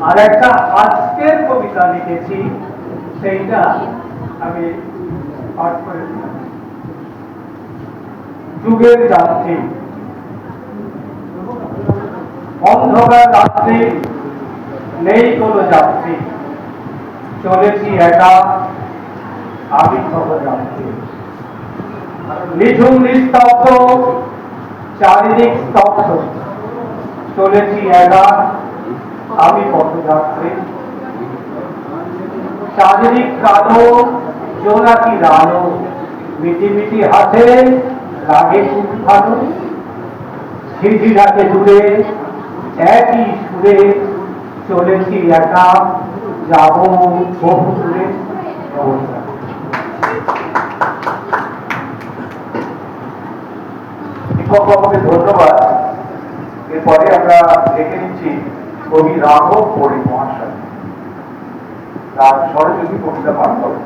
আর একটা আজকের কবিতা লিখেছি, সেইটা আমি পাঠ করেছিলাম। যুগের যাত্রী। অন্ধকার রাত্রি, নেই কোনো যাত্রী, চলেছি একা, আমি সহযাত্রী। নিঝুম নিস্তব্ধ, চারিদিক স্তব্ধ, চলেছি একা, আমি পথযাত্রী। চারিদিক কালো, জোনাকি আলো, মিটি মিটি হাতে লাগে খুব ভালো। ঝিঝি ডাকে দূরে, একই সুরে, চলেছি একা, যাব বহু দূরে। শিক্ষক বাবুকে ধন্যবাদ। এরপরে আমরা দেখে নিচ্ছি কবি রাঘব পড়ি মহাশয় তার স্বরযোগী কবিতা পাঠ করেন।